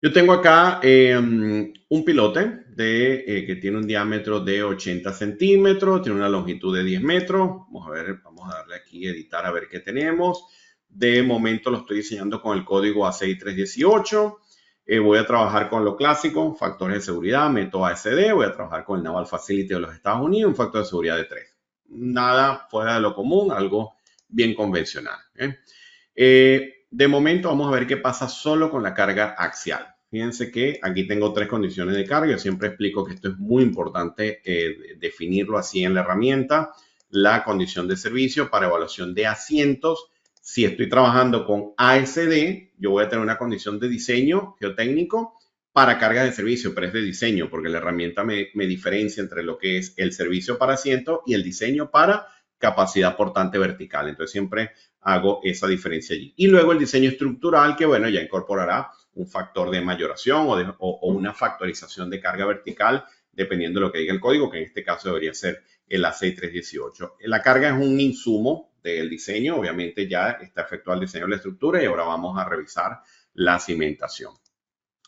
Yo tengo acá un pilote que tiene un diámetro de 80 centímetros, tiene una longitud de 10 metros. Vamos a ver, vamos a darle aquí editar a ver qué tenemos. De momento lo estoy diseñando con el código A6318. Voy a trabajar con lo clásico, factores de seguridad, método ASD. Voy a trabajar con el Naval Facility de los Estados Unidos, un factor de seguridad de 3. Nada fuera de lo común, algo bien convencional. De momento vamos a ver qué pasa solo con la carga axial. Fíjense que aquí tengo tres condiciones de carga. Yo siempre explico que esto es muy importante definirlo así en la herramienta. La condición de servicio para evaluación de asientos. Si estoy trabajando con ASD, yo voy a tener una condición de diseño geotécnico para cargas de servicio, pero es de diseño porque la herramienta me diferencia entre lo que es el servicio para asiento y el diseño para capacidad portante vertical. Entonces siempre hago esa diferencia allí. Y luego el diseño estructural, que bueno, ya incorporará un factor de mayoración o una factorización de carga vertical, dependiendo de lo que diga el código, que en este caso debería ser el A6318. La carga es un insumo del diseño, obviamente ya está efectuado el diseño de la estructura y ahora vamos a revisar la cimentación.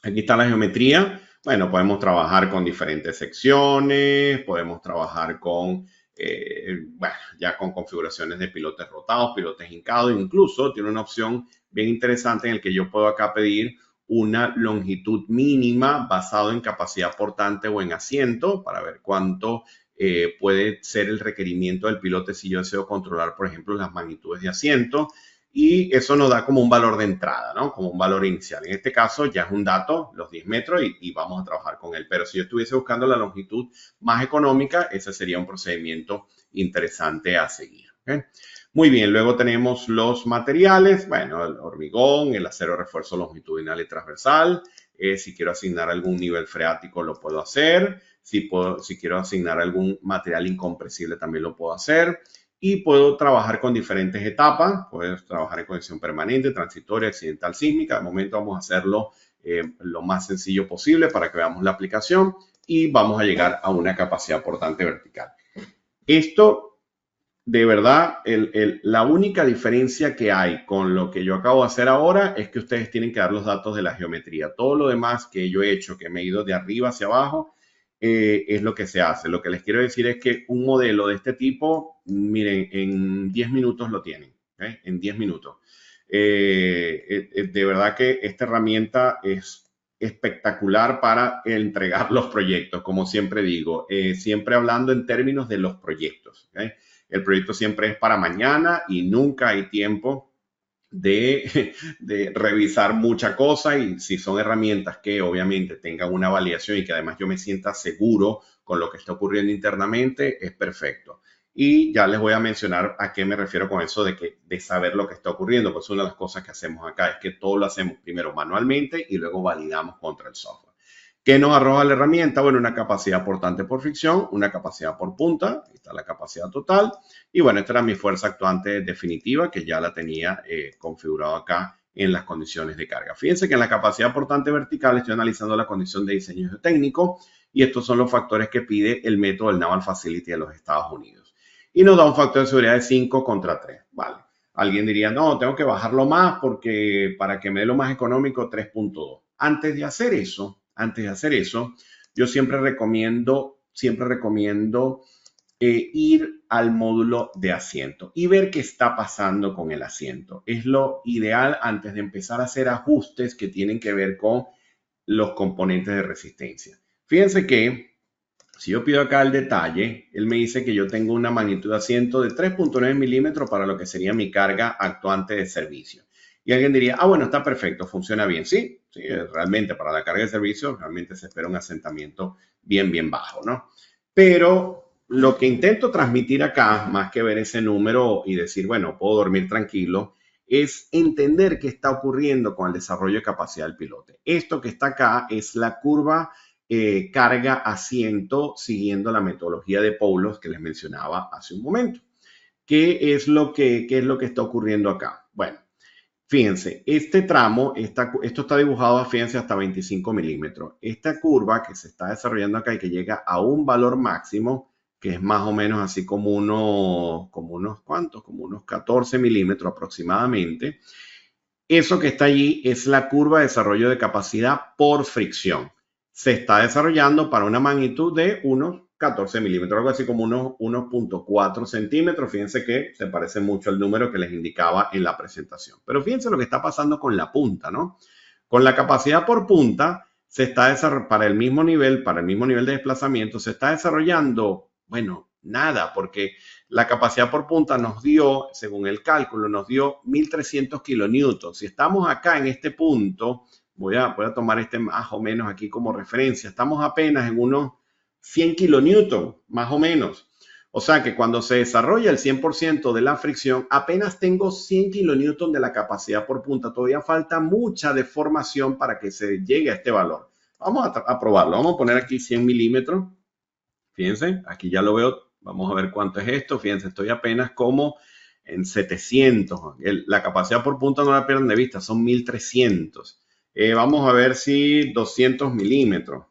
Aquí está la geometría. Bueno, podemos trabajar con diferentes secciones, podemos trabajar con, bueno, ya con configuraciones de pilotes rotados, pilotes hincados, incluso tiene una opción bien interesante en el que yo puedo acá pedir una longitud mínima basado en capacidad portante o en asiento para ver cuánto puede ser el requerimiento del pilote si yo deseo controlar, por ejemplo, las magnitudes de asiento y eso nos da como un valor de entrada, ¿no? Como un valor inicial. En este caso ya es un dato, los 10 metros, y vamos a trabajar con él. Pero si yo estuviese buscando la longitud más económica, ese sería un procedimiento interesante a seguir. ¿Okay? Muy bien, luego tenemos los materiales, bueno, el hormigón, el acero de refuerzo longitudinal y transversal. Si quiero asignar algún nivel freático, lo puedo hacer. Si quiero asignar algún material incompresible, también lo puedo hacer y puedo trabajar con diferentes etapas. Puedo trabajar en condición permanente, transitoria, accidental, sísmica. De momento vamos a hacerlo lo más sencillo posible para que veamos la aplicación y vamos a llegar a una capacidad portante vertical. Esto, de verdad, la única diferencia que hay con lo que yo acabo de hacer ahora es que ustedes tienen que dar los datos de la geometría. Todo lo demás que yo he hecho, que me he ido de arriba hacia abajo, es lo que se hace. Lo que les quiero decir es que un modelo de este tipo, miren, en 10 minutos lo tienen, ¿okay? En 10 minutos. De verdad que esta herramienta es espectacular para entregar los proyectos, como siempre digo, siempre hablando en términos de los proyectos. ¿Okay? El proyecto siempre es para mañana y nunca hay tiempo de revisar mucha cosa y si son herramientas que obviamente tengan una validación y que además yo me sienta seguro con lo que está ocurriendo internamente, es perfecto. Y ya les voy a mencionar a qué me refiero con eso de saber lo que está ocurriendo, pues una de las cosas que hacemos acá es que todo lo hacemos primero manualmente y luego validamos contra el software. ¿Qué nos arroja la herramienta? Bueno, una capacidad portante por fricción, una capacidad por punta, ahí está la capacidad total, y bueno, esta era mi fuerza actuante definitiva que ya la tenía configurado acá en las condiciones de carga. Fíjense que en la capacidad portante vertical estoy analizando la condición de diseño geotécnico y estos son los factores que pide el método del Naval Facility de los Estados Unidos. Y nos da un factor de seguridad de 5 contra 3. Vale. Alguien diría, no, tengo que bajarlo más porque para que me dé lo más económico 3.2. Antes de hacer eso, yo siempre recomiendo ir al módulo de asiento y ver qué está pasando con el asiento. Es lo ideal antes de empezar a hacer ajustes que tienen que ver con los componentes de resistencia. Fíjense que si yo pido acá el detalle, él me dice que yo tengo una magnitud de asiento de 3.9 milímetros para lo que sería mi carga actuante de servicio. Y alguien diría, ah, bueno, está perfecto, funciona bien. Sí, sí, realmente para la carga de servicio realmente se espera un asentamiento bien bajo, ¿no? Pero lo que intento transmitir acá, más que ver ese número y decir, bueno, puedo dormir tranquilo, es entender qué está ocurriendo con el desarrollo de capacidad del pilote. Esto que está acá es la curva carga asiento siguiendo la metodología de Poulos que les mencionaba hace un momento. ¿Qué es lo que está ocurriendo acá? Bueno, fíjense, este tramo, esto está dibujado, fíjense, hasta 25 milímetros. Esta curva que se está desarrollando acá y que llega a un valor máximo, que es más o menos así como unos ¿cuántos? Como unos 14 milímetros aproximadamente. Eso que está allí es la curva de desarrollo de capacidad por fricción. Se está desarrollando para una magnitud de unos 14 milímetros, algo así como unos 1.4 centímetros. Fíjense que se parece mucho al número que les indicaba en la presentación. Pero fíjense lo que está pasando con la punta, ¿no? Con la capacidad por punta, se está para el mismo nivel de desplazamiento, se está desarrollando, bueno, nada, porque la capacidad por punta nos dio, según el cálculo, nos dio 1300 kilonewtons. Si estamos acá en este punto, voy a tomar este más o menos aquí como referencia, estamos apenas en unos 100 kilonewtons, más o menos. O sea que cuando se desarrolla el 100% de la fricción, apenas tengo 100 kilonewtons de la capacidad por punta. Todavía falta mucha deformación para que se llegue a este valor. Vamos a probarlo. Vamos a poner aquí 100 milímetros. Fíjense, aquí ya lo veo. Vamos a ver cuánto es esto. Fíjense, estoy apenas como en 700. La capacidad por punta no la pierdan de vista, son 1300. Vamos a ver si 200 milímetros.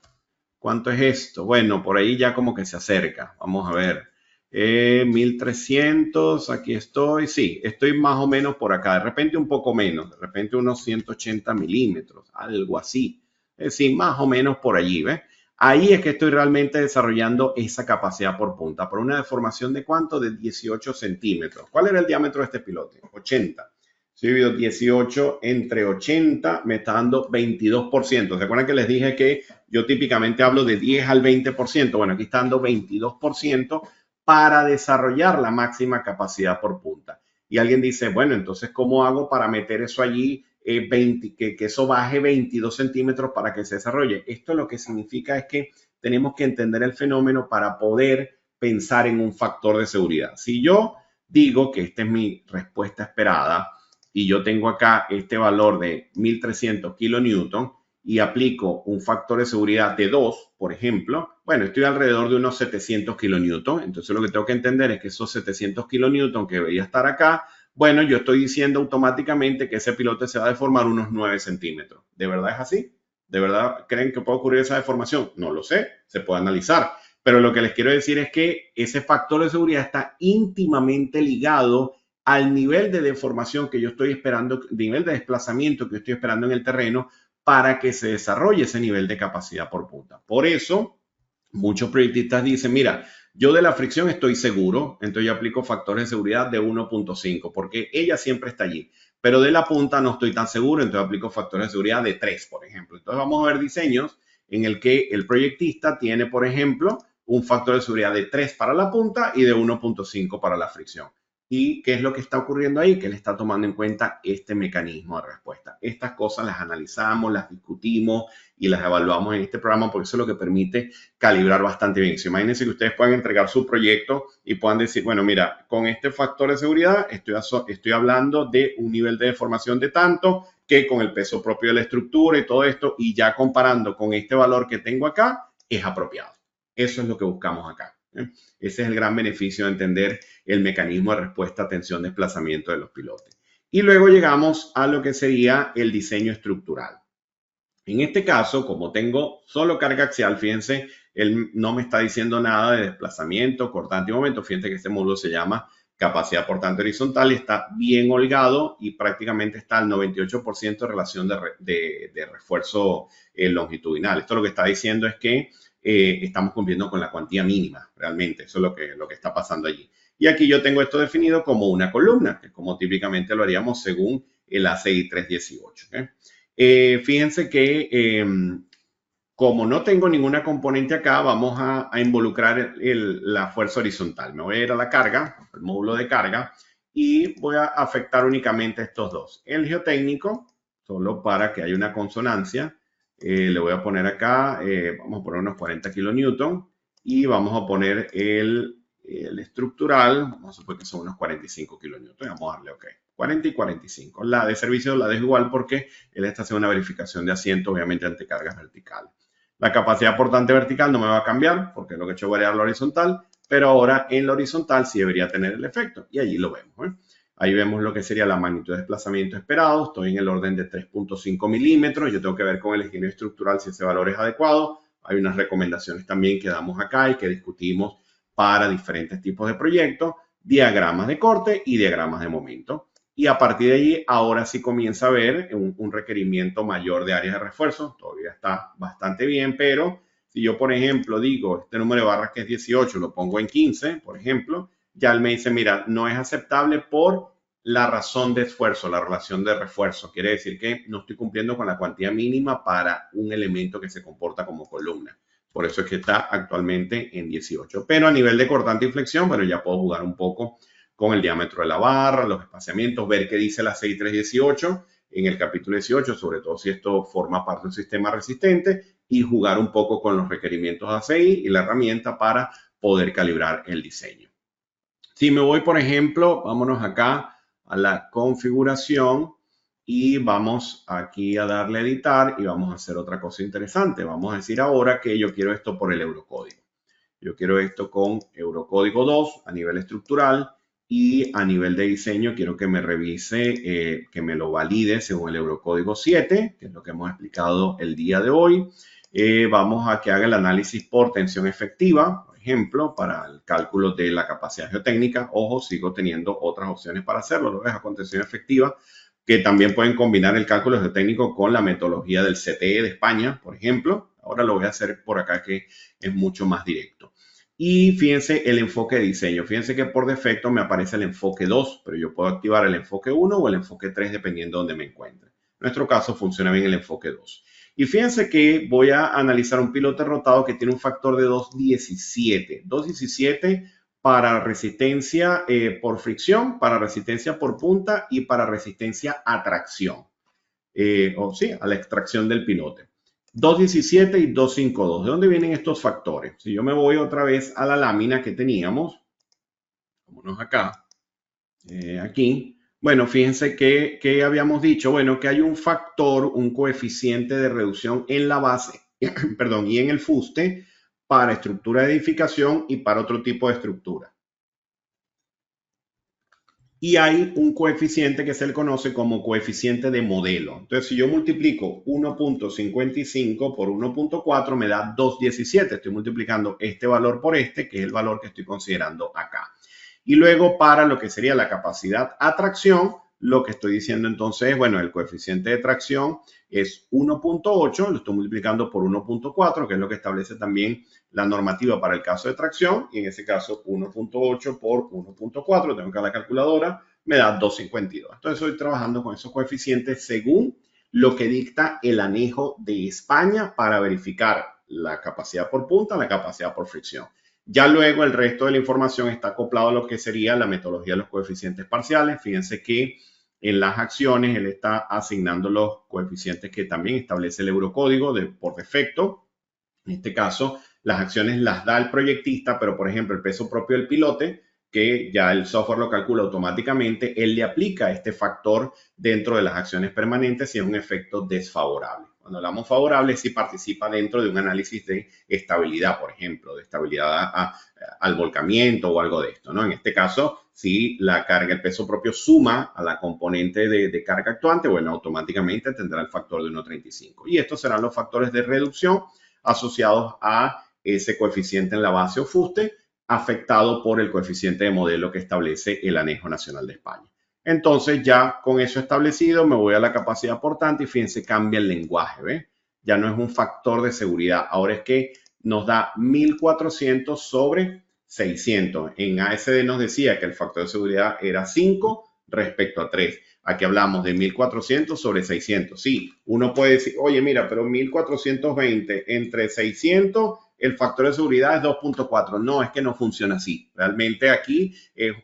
¿Cuánto es esto? Bueno, por ahí ya como que se acerca. Vamos a ver. 1300, aquí estoy. Sí, estoy más o menos por acá. De repente un poco menos. De repente unos 180 milímetros. Algo así. Sí, más o menos por allí, ¿ves? Ahí es que estoy realmente desarrollando esa capacidad por punta. Por una deformación de ¿cuánto? De 18 centímetros. ¿Cuál era el diámetro de este pilote? 80. Si divido 18 entre 80, me está dando 22%. ¿Se acuerdan que les dije que yo típicamente hablo de 10 al 20%? Bueno, aquí está dando 22% para desarrollar la máxima capacidad por punta. Y alguien dice, bueno, entonces, ¿cómo hago para meter eso allí, que eso baje 22 centímetros para que se desarrolle? Esto lo que significa es que tenemos que entender el fenómeno para poder pensar en un factor de seguridad. Si yo digo que esta es mi respuesta esperada y yo tengo acá este valor de 1300 kilonewton y aplico un factor de seguridad de 2, por ejemplo, bueno, estoy alrededor de unos 700 kilonewton. Entonces lo que tengo que entender es que esos 700 kilonewton que debería estar acá, bueno, yo estoy diciendo automáticamente que ese pilote se va a deformar unos 9 centímetros. ¿De verdad es así? ¿De verdad creen que puede ocurrir esa deformación? No lo sé, se puede analizar. Pero lo que les quiero decir es que ese factor de seguridad está íntimamente ligado al nivel de deformación que yo estoy esperando, nivel de desplazamiento que yo estoy esperando en el terreno para que se desarrolle ese nivel de capacidad por punta. Por eso, muchos proyectistas dicen, mira, yo de la fricción estoy seguro, entonces yo aplico factores de seguridad de 1.5 porque ella siempre está allí. Pero de la punta no estoy tan seguro, entonces aplico factores de seguridad de 3, por ejemplo. Entonces vamos a ver diseños en el que el proyectista tiene, por ejemplo, un factor de seguridad de 3 para la punta y de 1.5 para la fricción. ¿Y qué es lo que está ocurriendo ahí? Que él está tomando en cuenta este mecanismo de respuesta. Estas cosas las analizamos, las discutimos y las evaluamos en este programa porque eso es lo que permite calibrar bastante bien. So, imagínense que ustedes puedan entregar su proyecto y puedan decir, bueno, mira, con este factor de seguridad estoy hablando de un nivel de deformación de tanto que con el peso propio de la estructura y todo esto, y ya comparando con este valor que tengo acá, es apropiado. Eso es lo que buscamos acá. Ese es el gran beneficio de entender el mecanismo de respuesta, tensión, desplazamiento de los pilotes. Y luego llegamos a lo que sería el diseño estructural. En este caso, como tengo solo carga axial, fíjense, él no me está diciendo nada de desplazamiento, cortante y momento. Fíjense que este módulo se llama capacidad portante horizontal y está bien holgado y prácticamente está al 98% de relación de refuerzo longitudinal. Esto lo que está diciendo es que estamos cumpliendo con la cuantía mínima, realmente. Eso es lo que está pasando allí. Y aquí yo tengo esto definido como una columna, que como típicamente lo haríamos según el ACI 318. Fíjense que como no tengo ninguna componente acá, vamos a involucrar la fuerza horizontal. Me voy a ir a la carga, el módulo de carga, y voy a afectar únicamente estos dos. El geotécnico, solo para que haya una consonancia, le voy a poner acá, vamos a poner unos 40 kilonewton y vamos a poner el estructural, vamos a suponer que son unos 45 kilonewton, y vamos a darle OK. 40 y 45. La de servicio la dejo igual porque él está haciendo una verificación de asiento, obviamente ante cargas verticales. La capacidad portante vertical no me va a cambiar porque es lo que he hecho variar la horizontal, pero ahora en la horizontal sí debería tener el efecto y allí lo vemos. Ahí vemos lo que sería la magnitud de desplazamiento esperado. Estoy en el orden de 3.5 milímetros. Yo tengo que ver con el ingeniero estructural si ese valor es adecuado. Hay unas recomendaciones también que damos acá y que discutimos para diferentes tipos de proyectos, diagramas de corte y diagramas de momento. y a partir de allí ahora sí comienza a haber un requerimiento mayor de áreas de refuerzo. Todavía está bastante bien, pero si yo, por ejemplo, digo este número de barras que es 18, lo pongo en 15, por ejemplo, ya él me dice, mira, no es aceptable por la razón de esfuerzo, la relación de refuerzo. Quiere decir que no estoy cumpliendo con la cuantía mínima para un elemento que se comporta como columna. Por eso es que está actualmente en 18. Pero a nivel de cortante y flexión, bueno, ya puedo jugar un poco con el diámetro de la barra, los espaciamientos, ver qué dice la 6318 en el capítulo 18, sobre todo si esto forma parte de un sistema resistente, y jugar un poco con los requerimientos ACI y la herramienta para poder calibrar el diseño. Si me voy, por ejemplo, vámonos acá a la configuración y vamos aquí a darle a editar y vamos a hacer otra cosa interesante. Vamos a decir ahora que yo quiero esto por el eurocódigo. Yo quiero esto con eurocódigo 2 a nivel estructural y a nivel de diseño quiero que me revise, que me lo valide según el eurocódigo 7, que es lo que hemos explicado el día de hoy. Vamos a que haga el análisis por tensión efectiva, por ejemplo, para el cálculo de la capacidad geotécnica. Ojo, sigo teniendo otras opciones para hacerlo. Lo dejo con tensión efectiva, que también pueden combinar el cálculo geotécnico con la metodología del CTE de España, por ejemplo. Ahora lo voy a hacer por acá, que es mucho más directo. Y fíjense el enfoque de diseño. Fíjense que por defecto me aparece el enfoque 2, pero yo puedo activar el enfoque 1 o el enfoque 3 dependiendo de donde me encuentre. En nuestro caso funciona bien el enfoque 2. Y fíjense que voy a analizar un pilote rotado que tiene un factor de 2.17. 2.17 para resistencia por fricción, para resistencia por punta y para resistencia a tracción. O sí, a la extracción del pilote. 2.17 y 2.52. ¿De dónde vienen estos factores? Si yo me voy otra vez a la lámina que teníamos, vámonos acá, aquí. Bueno, fíjense que habíamos dicho, bueno, que hay un factor, un coeficiente de reducción en la base, perdón, y en el fuste para estructura de edificación y para otro tipo de estructura. Y hay un coeficiente que se le conoce como coeficiente de modelo. Entonces, si yo multiplico 1.55 por 1.4, me da 2.17. Estoy multiplicando este valor por este, que es el valor que estoy considerando acá. Y luego, para lo que sería la capacidad a tracción, lo que estoy diciendo entonces, bueno, el coeficiente de tracción es 1.8, lo estoy multiplicando por 1.4, que es lo que establece también la normativa para el caso de tracción, y en ese caso 1.8 por 1.4, tengo que la calculadora, me da 2.52. Entonces estoy trabajando con esos coeficientes según lo que dicta el anejo de España para verificar la capacidad por punta, la capacidad por fricción. Ya luego el resto de la información está acoplado a lo que sería la metodología de los coeficientes parciales. Fíjense que en las acciones él está asignando los coeficientes que también establece el eurocódigo por defecto. En este caso, las acciones las da el proyectista, pero por ejemplo el peso propio del pilote, que ya el software lo calcula automáticamente, él le aplica este factor dentro de las acciones permanentes si es un efecto desfavorable. Cuando hablamos favorable, sí participa dentro de un análisis de estabilidad, por ejemplo, de estabilidad al volcamiento o algo de esto, ¿no? En este caso, si la carga, el peso propio suma a la componente de carga actuante, bueno, automáticamente tendrá el factor de 1.35. Y estos serán los factores de reducción asociados a ese coeficiente en la base o fuste, afectado por el coeficiente de modelo que establece el Anejo Nacional de España. Entonces, ya con eso establecido, me voy a la capacidad portante y fíjense, cambia el lenguaje, ¿ves? Ya no es un factor de seguridad, ahora es que nos da 1400 sobre 600. En ASD nos decía que el factor de seguridad era 5 respecto a 3. Aquí hablamos de 1400 sobre 600. Sí, uno puede decir, oye, mira, pero 1420 entre 600, el factor de seguridad es 2.4. No, es que no funciona así. Realmente aquí es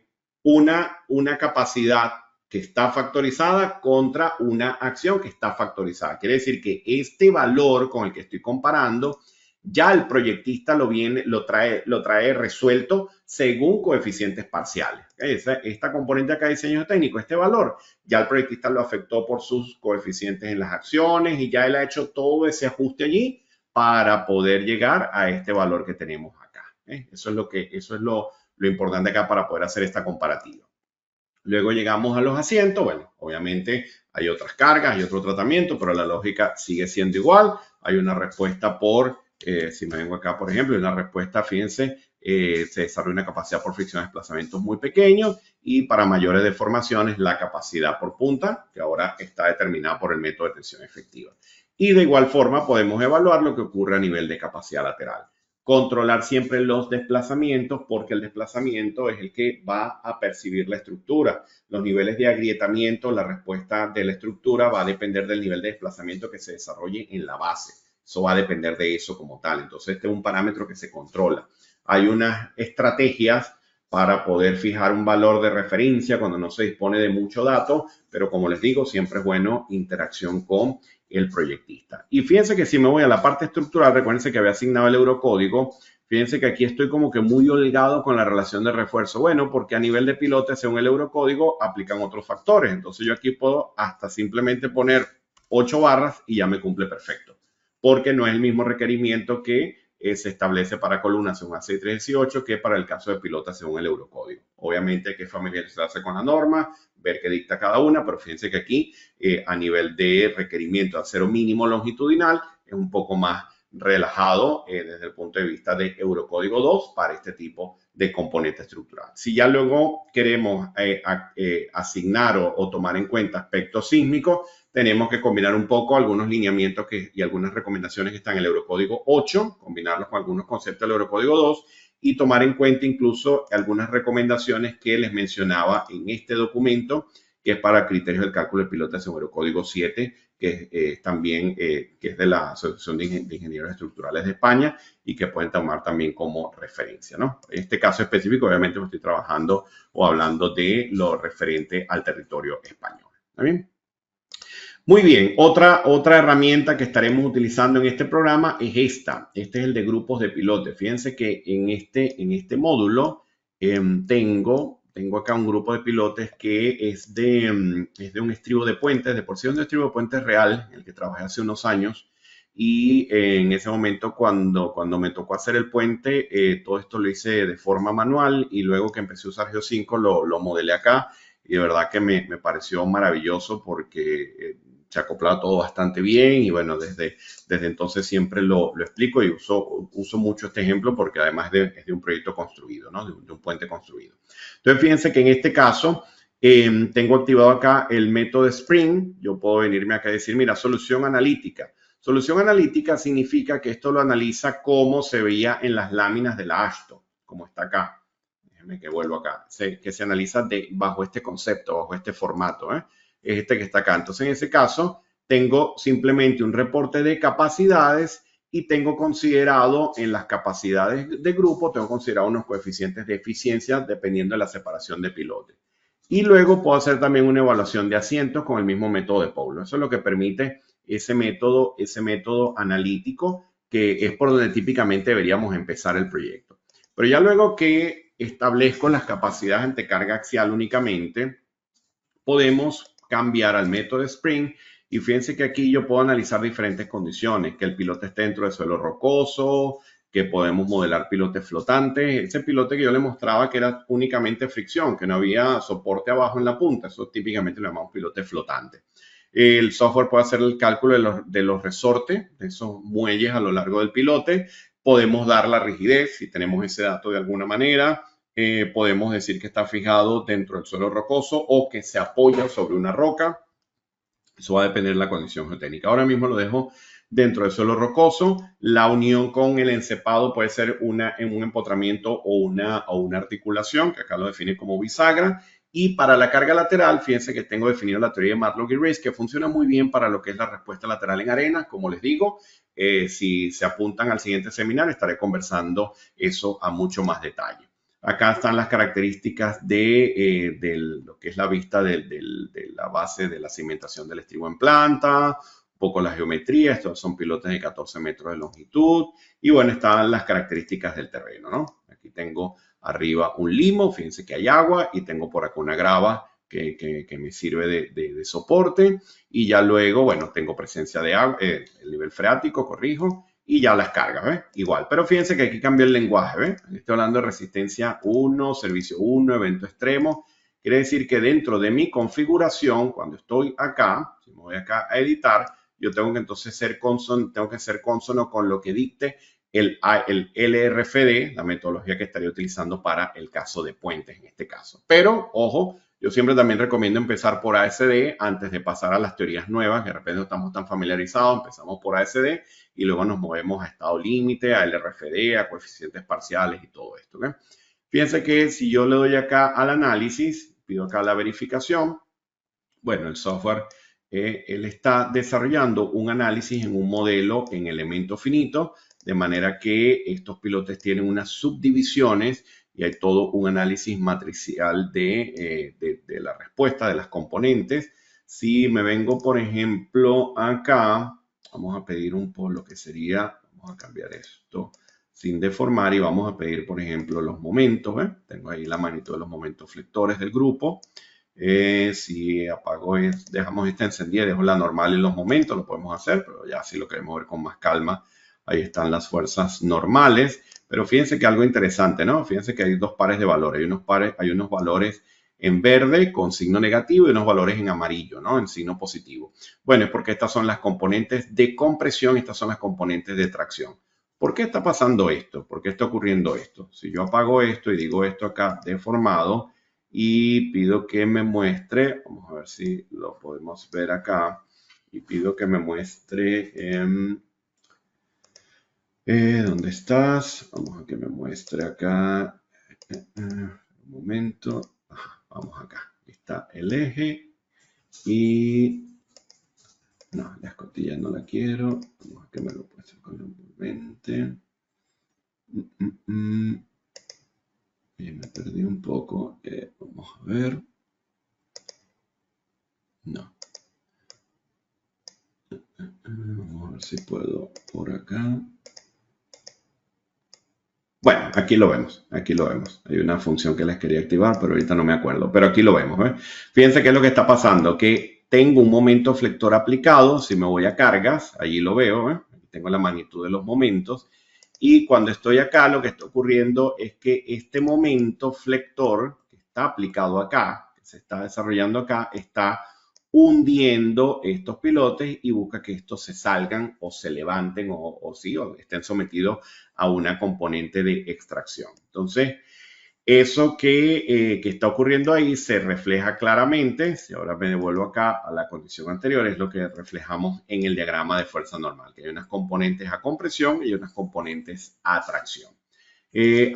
una capacidad que está factorizada contra una acción que está factorizada. Quiere decir que este valor con el que estoy comparando, ya el proyectista lo trae resuelto según coeficientes parciales. Esta componente acá de diseño técnico, este valor, ya el proyectista lo afectó por sus coeficientes en las acciones y ya él ha hecho todo ese ajuste allí para poder llegar a este valor que tenemos acá. Eso es lo importante acá para poder hacer esta comparativa. Luego llegamos a los asientos. Bueno, obviamente hay otras cargas, hay otro tratamiento, pero la lógica sigue siendo igual. Hay una respuesta si me vengo acá, por ejemplo, hay una respuesta, fíjense, se desarrolla una capacidad por fricción de desplazamientos muy pequeños y para mayores deformaciones la capacidad por punta, que ahora está determinada por el método de tensión efectiva. Y de igual forma podemos evaluar lo que ocurre a nivel de capacidad lateral. Controlar siempre los desplazamientos porque el desplazamiento es el que va a percibir la estructura. Los niveles de agrietamiento, la respuesta de la estructura va a depender del nivel de desplazamiento que se desarrolle en la base. Eso va a depender de eso como tal. Entonces, este es un parámetro que se controla. Hay unas estrategias para poder fijar un valor de referencia cuando no se dispone de mucho dato, pero como les digo, siempre es bueno interacción con el proyectista. Y fíjense que si me voy a la parte estructural, recuérdense que había asignado el eurocódigo. Fíjense que aquí estoy como que muy holgado con la relación de refuerzo. Bueno, porque a nivel de pilote, según el eurocódigo, aplican otros factores. Entonces yo aquí puedo hasta simplemente poner 8 barras y ya me cumple perfecto. Porque no es el mismo requerimiento que se establece para columnas según A6318 que para el caso de pilota según el eurocódigo. Obviamente hay que familiarizarse con la norma, ver qué dicta cada una, pero fíjense que aquí a nivel de requerimiento de acero mínimo longitudinal es un poco más relajado desde el punto de vista de Eurocódigo 2 para este tipo de componente estructural. Si ya luego queremos asignar o tomar en cuenta aspectos sísmicos, tenemos que combinar un poco algunos lineamientos y algunas recomendaciones que están en el Eurocódigo 8, combinarlos con algunos conceptos del Eurocódigo 2 y tomar en cuenta incluso algunas recomendaciones que les mencionaba en este documento, que es para criterios del cálculo de pilotas en Eurocódigo 7, que es también que es de la Asociación de Ingenieros Estructurales de España y que pueden tomar también como referencia, ¿no? En este caso específico, obviamente, estoy trabajando o hablando de lo referente al territorio español. ¿Está bien? Muy bien, otra herramienta que estaremos utilizando en este programa es esta. Este es el de grupos de pilotes. Fíjense que en este módulo tengo acá un grupo de pilotes que es de un estribo de puentes, de por sí es un estribo de puentes real, el que trabajé hace unos años. Y en ese momento, cuando me tocó hacer el puente, todo esto lo hice de forma manual y luego que empecé a usar Geo5 lo modelé acá. Y de verdad que me pareció maravilloso porque se acoplaba todo bastante bien y bueno, desde entonces siempre lo explico y uso mucho este ejemplo porque además es de un proyecto construido, ¿no? De un puente construido. Entonces, fíjense que en este caso tengo activado acá el método Spring. Yo puedo venirme acá y decir, mira, solución analítica. Solución analítica significa que esto lo analiza como se veía en las láminas de la AASHTO, como está acá. Déjenme que vuelvo acá. Que se analiza bajo este concepto, bajo este formato, es este que está acá. Entonces, en ese caso, tengo simplemente un reporte de capacidades y tengo considerado en las capacidades de grupo, tengo considerado unos coeficientes de eficiencia dependiendo de la separación de pilotes. Y luego puedo hacer también una evaluación de asientos con el mismo método de Paulo. Eso es lo que permite ese método analítico, que es por donde típicamente deberíamos empezar el proyecto. Pero ya luego que establezco las capacidades ante carga axial únicamente, podemos cambiar al método Spring y fíjense que aquí yo puedo analizar diferentes condiciones, que el pilote esté dentro del suelo rocoso, que podemos modelar pilotes flotantes. Ese pilote que yo le mostraba que era únicamente fricción, que no había soporte abajo en la punta, eso típicamente lo llamamos pilote flotante. El software puede hacer el cálculo de los resortes, de esos muelles a lo largo del pilote. Podemos dar la rigidez, si tenemos ese dato de alguna manera. Podemos decir que está fijado dentro del suelo rocoso o que se apoya sobre una roca. Eso va a depender de la condición geotécnica. Ahora mismo lo dejo dentro del suelo rocoso. La unión con el encepado puede ser un empotramiento o una articulación, que acá lo define como bisagra. Y para la carga lateral, fíjense que tengo definido la teoría de Matlock y Race, que funciona muy bien para lo que es la respuesta lateral en arena. Como les digo, si se apuntan al siguiente seminario, estaré conversando eso a mucho más detalle. Acá están las características de lo que es la vista de la base de la cimentación del estribo en planta, un poco la geometría. Estos son pilotes de 14 metros de longitud. Y bueno, están las características del terreno, ¿no? Aquí tengo arriba un limo, fíjense que hay agua, y tengo por acá una grava que me sirve de soporte. Y ya luego, bueno, tengo presencia de agua, el nivel freático, corrijo. Y ya las cargas, ¿ves? Igual. Pero fíjense que aquí cambió el lenguaje, ¿ves? Estoy hablando de resistencia 1, servicio 1, evento extremo. Quiere decir que dentro de mi configuración, cuando estoy acá, si me voy acá a editar, yo tengo que entonces ser consono con lo que dicte el LRFD, la metodología que estaría utilizando para el caso de puentes en este caso. Pero, ojo, yo siempre también recomiendo empezar por ASD antes de pasar a las teorías nuevas, que de repente no estamos tan familiarizados, empezamos por ASD y luego nos movemos a estado límite, a LRFD, a coeficientes parciales y todo esto. ¿Okay? Fíjense que si yo le doy acá al análisis, pido acá la verificación, bueno, el software, él está desarrollando un análisis en un modelo en elemento finito, de manera que estos pilotes tienen unas subdivisiones y hay todo un análisis matricial de la respuesta de las componentes. Si me vengo, por ejemplo, acá, vamos a pedir un por lo que sería, vamos a cambiar esto sin deformar y vamos a pedir, por ejemplo, los momentos. Tengo ahí la magnitud de los momentos flectores del grupo. Si apago, dejamos esta encendida, dejo la normal en los momentos, lo podemos hacer, pero ya si lo queremos ver con más calma, ahí están las fuerzas normales. Pero fíjense que algo interesante, ¿no? Fíjense que hay dos pares de valores. Hay unos valores en verde con signo negativo y unos valores en amarillo, ¿no? En signo positivo. Bueno, es porque estas son las componentes de compresión, estas son las componentes de tracción. ¿Por qué está pasando esto? ¿Por qué está ocurriendo esto? Si yo apago esto y digo esto acá deformado y pido que me muestre, vamos a ver si lo podemos ver acá, y pido que me muestre, ¿dónde estás? Vamos a que me muestre acá, un momento, vamos acá, está el eje y no, la escotilla no la quiero, vamos a que me lo muestre con el envolvente. Me perdí un poco, vamos a ver, no. Vamos a ver si puedo por acá. Bueno, aquí lo vemos, aquí lo vemos. Hay una función que les quería activar, pero ahorita no me acuerdo. Pero aquí lo vemos. Fíjense qué es lo que está pasando, que tengo un momento flector aplicado. Si me voy a cargas, allí lo veo. Aquí tengo la magnitud de los momentos. Y cuando estoy acá, lo que está ocurriendo es que este momento flector que está aplicado acá, que se está desarrollando acá, está hundiendo estos pilotes y busca que estos se salgan o se levanten o estén sometidos a una componente de extracción. Entonces, eso que está ocurriendo ahí se refleja claramente. Si ahora me devuelvo acá a la condición anterior, es lo que reflejamos en el diagrama de fuerza normal, que hay unas componentes a compresión y unas componentes a tracción.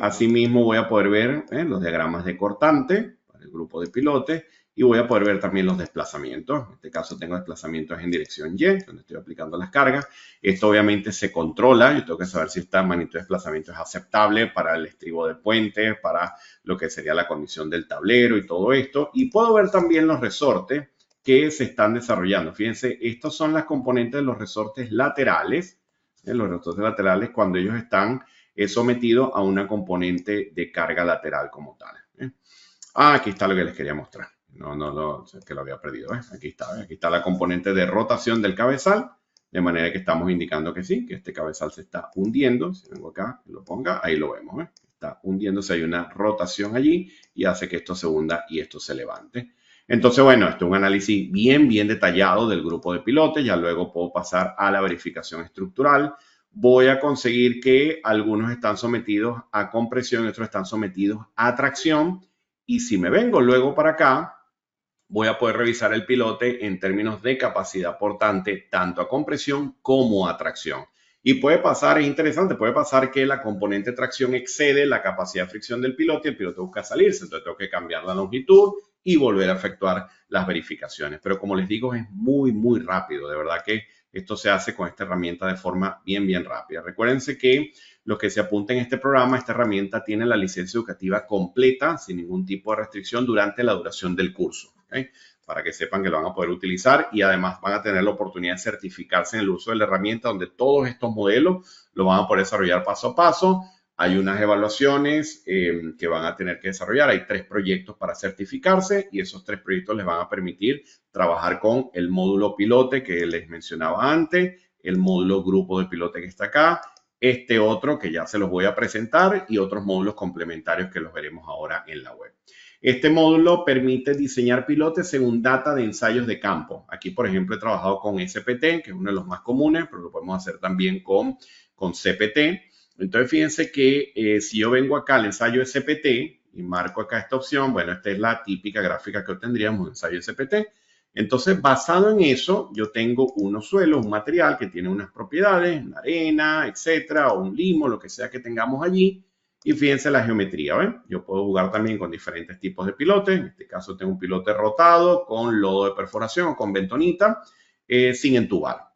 Asimismo, voy a poder ver los diagramas de cortante para el grupo de pilotes y voy a poder ver también los desplazamientos. En este caso tengo desplazamientos en dirección Y, donde estoy aplicando las cargas. Esto obviamente se controla. Yo tengo que saber si esta magnitud de desplazamiento es aceptable para el estribo de puente, para lo que sería la condición del tablero y todo esto. Y puedo ver también los resortes que se están desarrollando. Fíjense, estas son las componentes de los resortes laterales. Los resortes laterales cuando ellos están sometidos a una componente de carga lateral como tal. Aquí está lo que les quería mostrar. No, que lo había perdido. Aquí está la componente de rotación del cabezal, de manera que estamos indicando que sí, que este cabezal se está hundiendo. Si vengo acá y lo ponga, ahí lo vemos. Está hundiéndose, hay una rotación allí y hace que esto se hunda y esto se levante. Entonces, bueno, esto es un análisis bien detallado del grupo de pilotes. Ya luego puedo pasar a la verificación estructural. Voy a conseguir que algunos están sometidos a compresión y otros están sometidos a tracción. Y si me vengo luego para acá, voy a poder revisar el pilote en términos de capacidad portante, tanto a compresión como a tracción. Y puede pasar, es interesante, puede pasar que la componente de tracción excede la capacidad de fricción del piloto y el piloto busca salirse. Entonces tengo que cambiar la longitud y volver a efectuar las verificaciones. Pero como les digo, es muy rápido. De verdad que esto se hace con esta herramienta de forma bien rápida. Recuérdense que los que se apunten a este programa, esta herramienta tiene la licencia educativa completa, sin ningún tipo de restricción durante la duración del curso. ¿Okay? Para que sepan que lo van a poder utilizar y además van a tener la oportunidad de certificarse en el uso de la herramienta donde todos estos modelos lo van a poder desarrollar paso a paso. Hay unas evaluaciones que van a tener que desarrollar. Hay 3 proyectos para certificarse y esos 3 proyectos les van a permitir trabajar con el módulo pilote que les mencionaba antes, el módulo grupo de pilote que está acá, este otro que ya se los voy a presentar y otros módulos complementarios que los veremos ahora en la web. Este módulo permite diseñar pilotes según data de ensayos de campo. Aquí, por ejemplo, he trabajado con SPT, que es uno de los más comunes, pero lo podemos hacer también con CPT. Entonces, fíjense que si yo vengo acá al ensayo SPT y marco acá esta opción, bueno, esta es la típica gráfica que obtendríamos en ensayo SPT. Entonces, basado en eso, yo tengo unos suelos, un material que tiene unas propiedades, una arena, etcétera, o un limo, lo que sea que tengamos allí. Y fíjense la geometría, ¿ven? Yo puedo jugar también con diferentes tipos de pilotes. En este caso tengo un pilote rotado con lodo de perforación o con bentonita, sin entubar.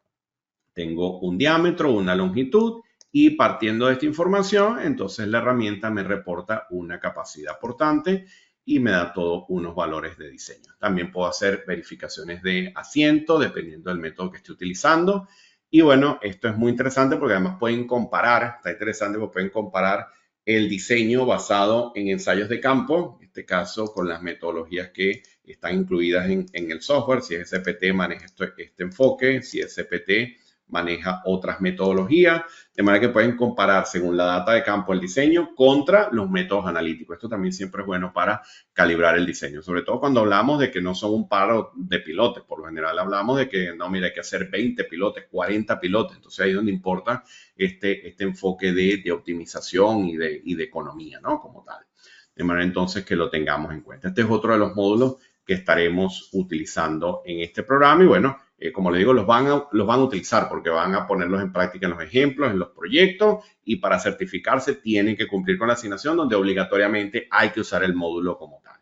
Tengo un diámetro, una longitud y partiendo de esta información, entonces la herramienta me reporta una capacidad portante y me da todos unos valores de diseño. También puedo hacer verificaciones de asiento dependiendo del método que esté utilizando. Y bueno, esto es muy interesante porque además pueden comparar, está interesante porque pueden comparar el diseño basado en ensayos de campo, en este caso con las metodologías que están incluidas en el software. Si es SPT, maneja este enfoque. Si es SPT, maneja otras metodologías, de manera que pueden comparar según la data de campo el diseño contra los métodos analíticos. Esto también siempre es bueno para calibrar el diseño, sobre todo cuando hablamos de que no son un par de pilotes. Por lo general hablamos de que no, mira, hay que hacer 20 pilotes, 40 pilotes. Entonces ahí es donde importa este enfoque de optimización y de economía, ¿no? Como tal. De manera entonces que lo tengamos en cuenta. Este es otro de los módulos que estaremos utilizando en este programa y bueno, como les digo, los van a utilizar porque van a ponerlos en práctica en los ejemplos, en los proyectos y para certificarse tienen que cumplir con la asignación donde obligatoriamente hay que usar el módulo como tal.